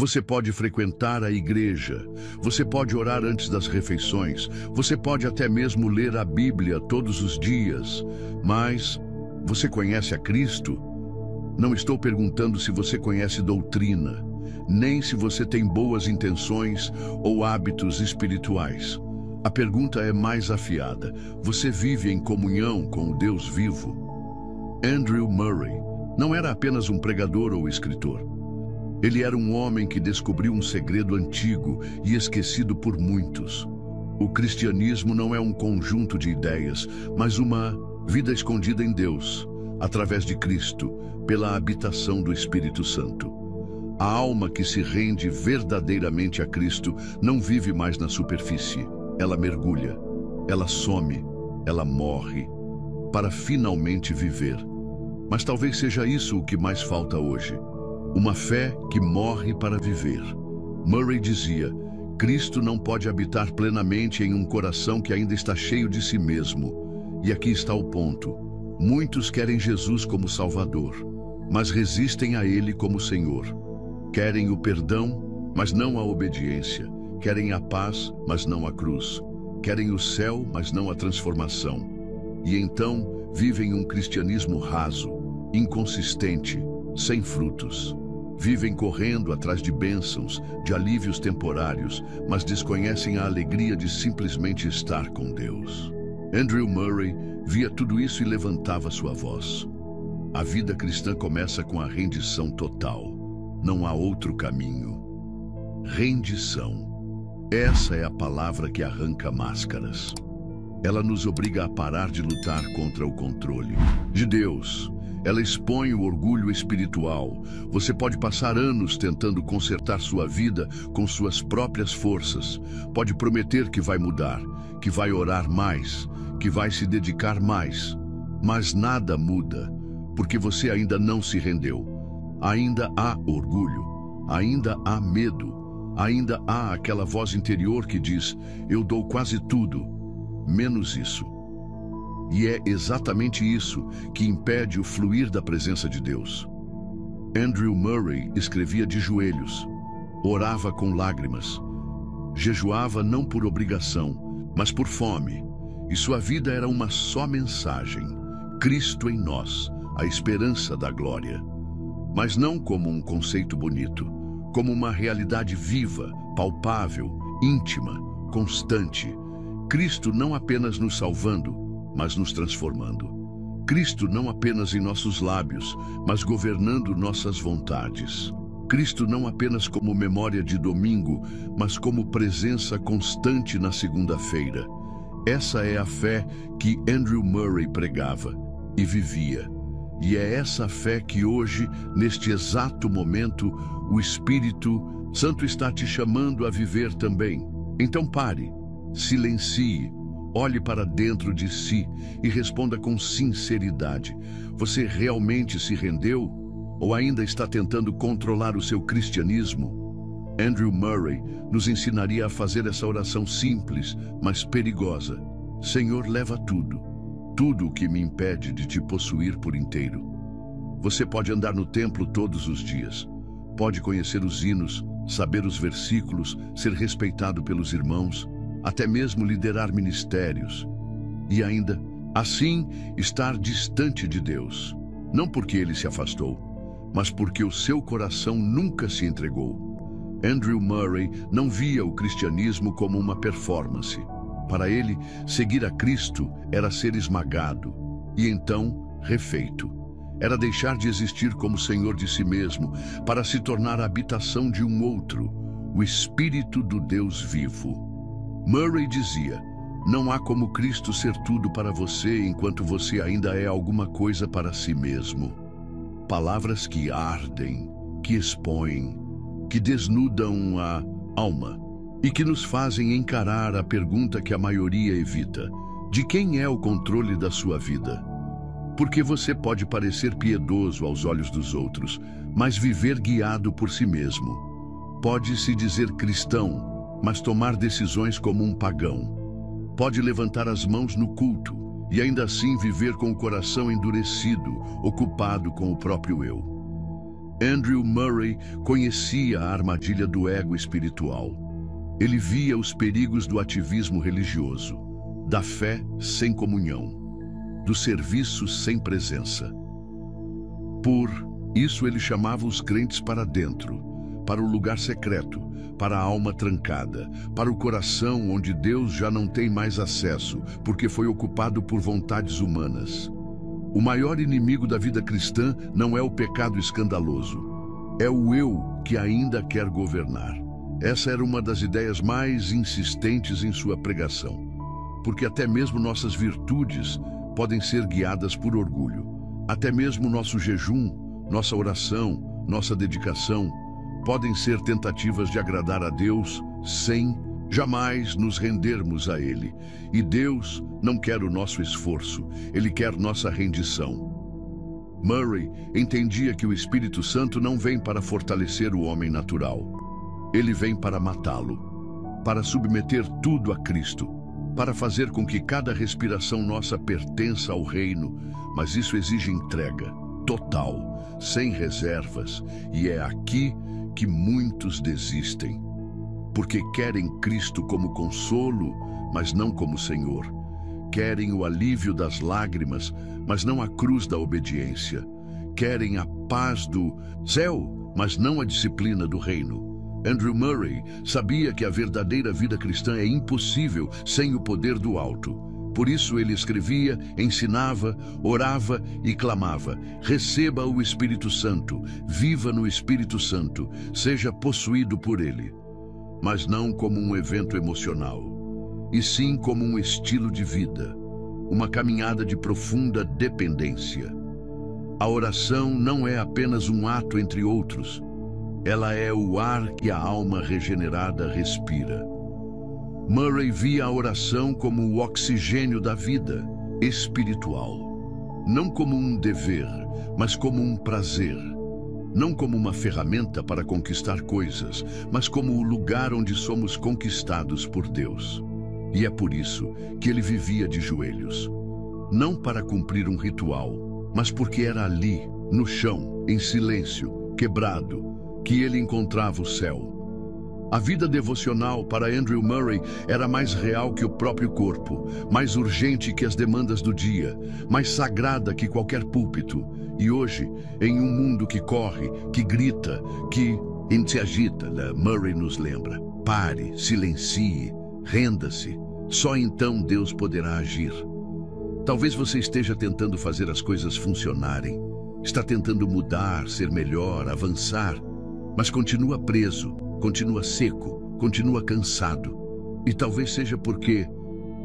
Você pode frequentar a igreja, você pode orar antes das refeições, você pode até mesmo ler a Bíblia todos os dias, mas você conhece a Cristo? Não estou perguntando se você conhece doutrina, nem se você tem boas intenções ou hábitos espirituais. A pergunta é mais afiada. Você vive em comunhão com o Deus vivo? Andrew Murray não era apenas um pregador ou escritor. Ele era um homem que descobriu um segredo antigo e esquecido por muitos. O cristianismo não é um conjunto de ideias, mas uma vida escondida em Deus, através de Cristo, pela habitação do Espírito Santo. A alma que se rende verdadeiramente a Cristo não vive mais na superfície. Ela mergulha, ela some, ela morre, para finalmente viver. Mas talvez seja isso o que mais falta hoje. Uma fé que morre para viver. Murray dizia: Cristo não pode habitar plenamente em um coração que ainda está cheio de si mesmo. E aqui está o ponto. Muitos querem Jesus como Salvador, mas resistem a Ele como Senhor. Querem o perdão, mas não a obediência. Querem a paz, mas não a cruz. Querem o céu, mas não a transformação. E então vivem um cristianismo raso, inconsistente, sem frutos. Vivem correndo atrás de bênçãos, de alívios temporários, mas desconhecem a alegria de simplesmente estar com Deus. Andrew Murray via tudo isso e levantava sua voz. A vida cristã começa com a rendição total. Não há outro caminho. Rendição. Essa é a palavra que arranca máscaras. Ela nos obriga a parar de lutar contra o controle de Deus. Ela expõe o orgulho espiritual. Você pode passar anos tentando consertar sua vida com suas próprias forças. Pode prometer que vai mudar, que vai orar mais, que vai se dedicar mais. Mas nada muda, porque você ainda não se rendeu. Ainda há orgulho, ainda há medo, ainda há aquela voz interior que diz: eu dou quase tudo, menos isso. E é exatamente isso que impede o fluir da presença de Deus. Andrew Murray escrevia de joelhos, orava com lágrimas, jejuava não por obrigação, mas por fome, e sua vida era uma só mensagem: Cristo em nós, a esperança da glória. Mas não como um conceito bonito, como uma realidade viva, palpável, íntima, constante. Cristo não apenas nos salvando, mas nos transformando. Cristo não apenas em nossos lábios, mas governando nossas vontades. Cristo não apenas como memória de domingo, mas como presença constante na segunda-feira. Essa é a fé que Andrew Murray pregava e vivia. E é essa fé que hoje, neste exato momento, o Espírito Santo está te chamando a viver também. Então pare, silencie, olhe para dentro de si e responda com sinceridade. Você realmente se rendeu? Ou ainda está tentando controlar o seu cristianismo? Andrew Murray nos ensinaria a fazer essa oração simples, mas perigosa. Senhor, leva tudo o que me impede de te possuir por inteiro. Você pode andar no templo todos os dias, pode conhecer os hinos, saber os versículos, ser respeitado pelos irmãos, até mesmo liderar ministérios, e ainda, assim, estar distante de Deus. Não porque Ele se afastou, mas porque o seu coração nunca se entregou. Andrew Murray não via o cristianismo como uma performance. Para ele, seguir a Cristo era ser esmagado, e então, refeito. Era deixar de existir como Senhor de si mesmo, para se tornar a habitação de um outro, o Espírito do Deus vivo. Murray dizia: não há como Cristo ser tudo para você enquanto você ainda é alguma coisa para si mesmo. Palavras que ardem, que expõem, que desnudam a alma e que nos fazem encarar a pergunta que a maioria evita: de quem é o controle da sua vida? Porque você pode parecer piedoso aos olhos dos outros, mas viver guiado por si mesmo. Pode se dizer cristão, mas tomar decisões como um pagão. Pode levantar as mãos no culto e ainda assim viver com o coração endurecido, ocupado com o próprio eu. Andrew Murray conhecia a armadilha do ego espiritual. Ele via os perigos do ativismo religioso, da fé sem comunhão, do serviço sem presença. Por isso ele chamava os crentes para dentro, para o lugar secreto, para a alma trancada, para o coração onde Deus já não tem mais acesso, porque foi ocupado por vontades humanas. O maior inimigo da vida cristã não é o pecado escandaloso, é o eu que ainda quer governar. Essa era uma das ideias mais insistentes em sua pregação, porque até mesmo nossas virtudes podem ser guiadas por orgulho. Até mesmo nosso jejum, nossa oração, nossa dedicação podem ser tentativas de agradar a Deus sem jamais nos rendermos a Ele. E Deus não quer o nosso esforço, Ele quer nossa rendição. Murray entendia que o Espírito Santo não vem para fortalecer o homem natural. Ele vem para matá-lo, para submeter tudo a Cristo, para fazer com que cada respiração nossa pertença ao reino, mas isso exige entrega total, sem reservas, e é aqui que muitos desistem, porque querem Cristo como consolo, mas não como Senhor. Querem o alívio das lágrimas, mas não a cruz da obediência. Querem a paz do céu, mas não a disciplina do reino. Andrew Murray sabia que a verdadeira vida cristã é impossível sem o poder do alto. Por isso ele escrevia, ensinava, orava e clamava: receba o Espírito Santo, viva no Espírito Santo, seja possuído por ele. Mas não como um evento emocional, e sim como um estilo de vida, uma caminhada de profunda dependência. A oração não é apenas um ato entre outros, ela é o ar que a alma regenerada respira. Murray via a oração como o oxigênio da vida espiritual, não como um dever, mas como um prazer. Não como uma ferramenta para conquistar coisas, mas como o lugar onde somos conquistados por Deus. E é por isso que ele vivia de joelhos. Não para cumprir um ritual, mas porque era ali, no chão, em silêncio, quebrado, que ele encontrava o céu. A vida devocional para Andrew Murray era mais real que o próprio corpo, mais urgente que as demandas do dia, mais sagrada que qualquer púlpito. E hoje, em um mundo que corre, que grita, que se agita, Murray nos lembra: pare, silencie, renda-se. Só então Deus poderá agir. Talvez você esteja tentando fazer as coisas funcionarem, está tentando mudar, ser melhor, avançar, mas continua preso, continua seco, continua cansado. E talvez seja porque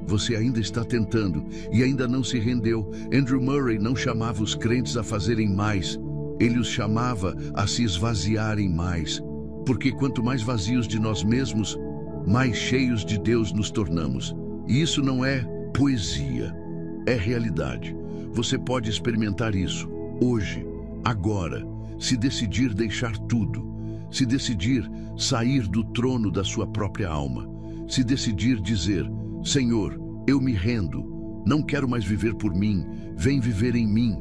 você ainda está tentando e ainda não se rendeu. Andrew Murray não chamava os crentes a fazerem mais, ele os chamava a se esvaziarem mais, porque quanto mais vazios de nós mesmos, mais cheios de Deus nos tornamos. E isso não é poesia, é realidade. Você pode experimentar isso hoje, agora, se decidir deixar tudo, se decidir sair do trono da sua própria alma, se decidir dizer: Senhor, eu me rendo, não quero mais viver por mim, vem viver em mim.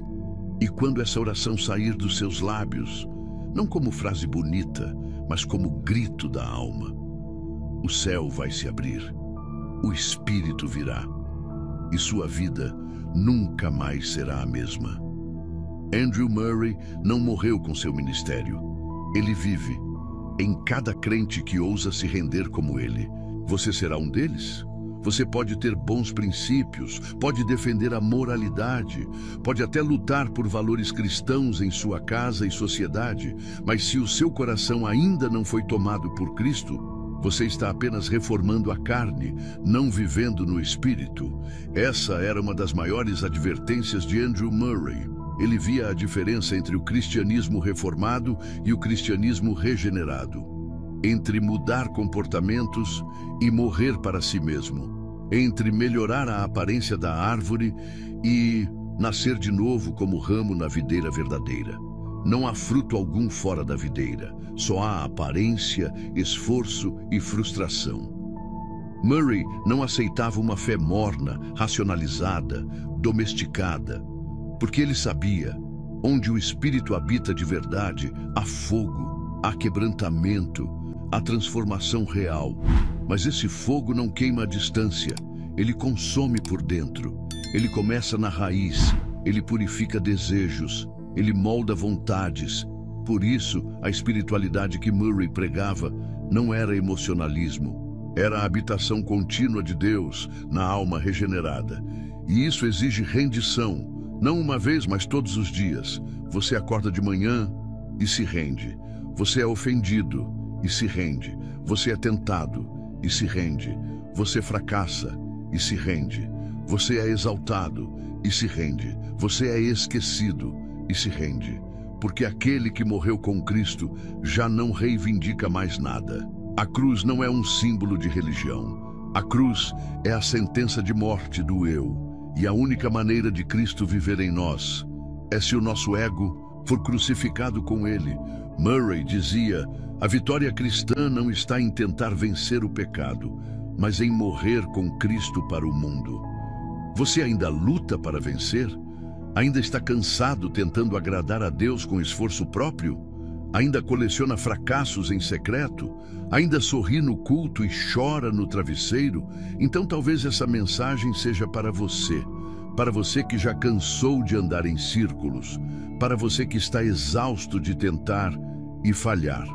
E quando essa oração sair dos seus lábios, não como frase bonita, mas como grito da alma, o céu vai se abrir, o Espírito virá, e sua vida nunca mais será a mesma. Andrew Murray não morreu com seu ministério. Ele vive em cada crente que ousa se render como ele. Você será um deles? Você pode ter bons princípios, pode defender a moralidade, pode até lutar por valores cristãos em sua casa e sociedade, mas se o seu coração ainda não foi tomado por Cristo, você está apenas reformando a carne, não vivendo no Espírito. Essa era uma das maiores advertências de Andrew Murray. Ele via a diferença entre o cristianismo reformado e o cristianismo regenerado, entre mudar comportamentos e morrer para si mesmo, entre melhorar a aparência da árvore e nascer de novo como ramo na videira verdadeira. Não há fruto algum fora da videira, só há aparência, esforço e frustração. Murray não aceitava uma fé morna, racionalizada, domesticada, porque ele sabia, Onde o Espírito habita de verdade, há fogo, há quebrantamento, há transformação real. Mas esse fogo não queima à distância, ele consome por dentro. Ele começa na raiz, ele purifica desejos, ele molda vontades. Por isso, a espiritualidade que Murray pregava não era emocionalismo, era a habitação contínua de Deus na alma regenerada. E isso exige rendição. Não uma vez, mas todos os dias. Você acorda de manhã e se rende. Você é ofendido e se rende. Você é tentado e se rende. Você fracassa e se rende. Você é exaltado e se rende. Você é esquecido e se rende. Porque aquele que morreu com Cristo já não reivindica mais nada. A cruz não é um símbolo de religião. A cruz é a sentença de morte do eu. E a única maneira de Cristo viver em nós é se o nosso ego for crucificado com ele. Murray dizia, a vitória cristã não está em tentar vencer o pecado, mas em morrer com Cristo para o mundo. Você ainda luta para vencer? Ainda está cansado tentando agradar a Deus com esforço próprio? Ainda coleciona fracassos em secreto? Ainda sorri no culto e chora no travesseiro? Então talvez essa mensagem seja para você que já cansou de andar em círculos, para você que está exausto de tentar e falhar,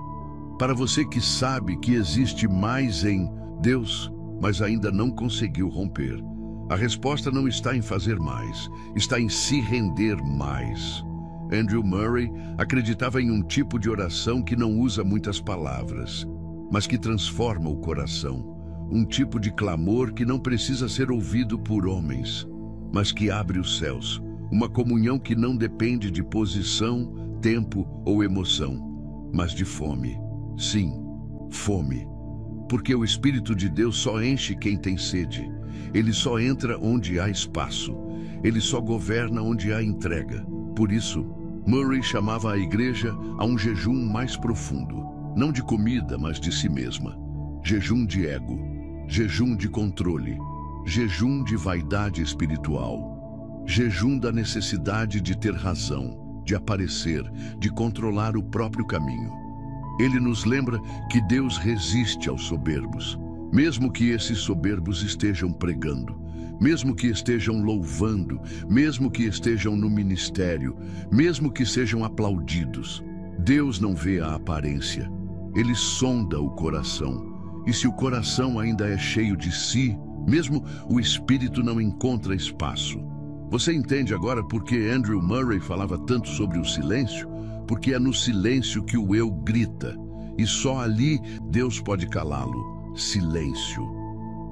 para você que sabe que existe mais em Deus, mas ainda não conseguiu romper. A resposta não está em fazer mais, está em se render mais. Andrew Murray acreditava em um tipo de oração que não usa muitas palavras, mas que transforma o coração. Um tipo de clamor que não precisa ser ouvido por homens, mas que abre os céus. Uma comunhão que não depende de posição, tempo ou emoção, mas de fome. Sim, fome. Porque o Espírito de Deus só enche quem tem sede. Ele só entra onde há espaço. Ele só governa onde há entrega. Por isso, Murray chamava a igreja a um jejum mais profundo, não de comida, mas de si mesma. Jejum de ego, jejum de controle, jejum de vaidade espiritual, jejum da necessidade de ter razão, de aparecer, de controlar o próprio caminho. Ele nos lembra que Deus resiste aos soberbos, mesmo que esses soberbos estejam pregando, mesmo que estejam louvando, mesmo que estejam no ministério, mesmo que sejam aplaudidos. Deus não vê a aparência, ele sonda o coração. E se o coração ainda é cheio de si, mesmo o espírito não encontra espaço. Você entende agora por que Andrew Murray falava tanto sobre o silêncio? Porque é no silêncio que o eu grita, e só ali Deus pode calá-lo. Silêncio.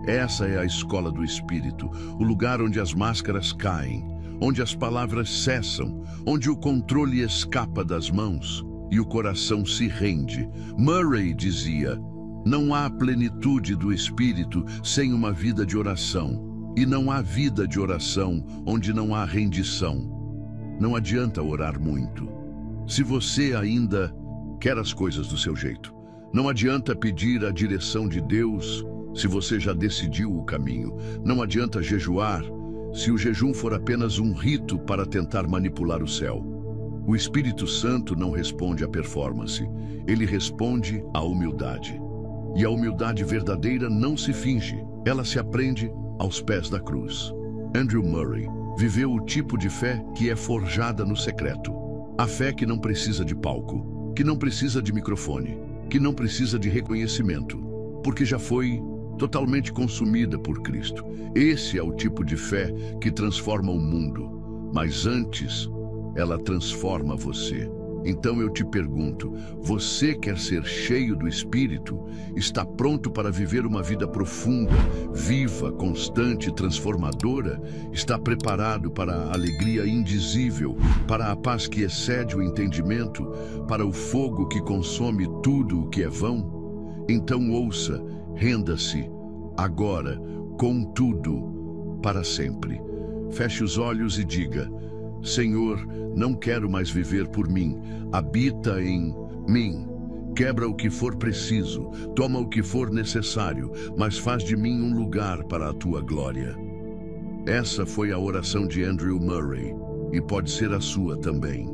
Essa é a escola do Espírito, o lugar onde as máscaras caem, onde as palavras cessam, onde o controle escapa das mãos e o coração se rende. Murray dizia, não há plenitude do Espírito sem uma vida de oração, e não há vida de oração onde não há rendição. Não adianta orar muito, se você ainda quer as coisas do seu jeito. Não adianta pedir a direção de Deus se você já decidiu o caminho. Não adianta jejuar se o jejum for apenas um rito para tentar manipular o céu. O Espírito Santo não responde à performance, ele responde à humildade. E a humildade verdadeira não se finge, ela se aprende aos pés da cruz. Andrew Murray viveu o tipo de fé que é forjada no secreto. A fé que não precisa de palco, que não precisa de microfone, que não precisa de reconhecimento, porque já foi totalmente consumida por Cristo. Esse é o tipo de fé que transforma o mundo, mas antes, ela transforma você. Então eu te pergunto, você quer ser cheio do Espírito? Está pronto para viver uma vida profunda, viva, constante, transformadora? Está preparado para a alegria indizível, para a paz que excede o entendimento, para o fogo que consome tudo o que é vão? Então ouça, renda-se, agora, com tudo, para sempre. Feche os olhos e diga, Senhor, não quero mais viver por mim, habita em mim. Quebra o que for preciso, toma o que for necessário, mas faz de mim um lugar para a tua glória. Essa foi a oração de Andrew Murray, e pode ser a sua também.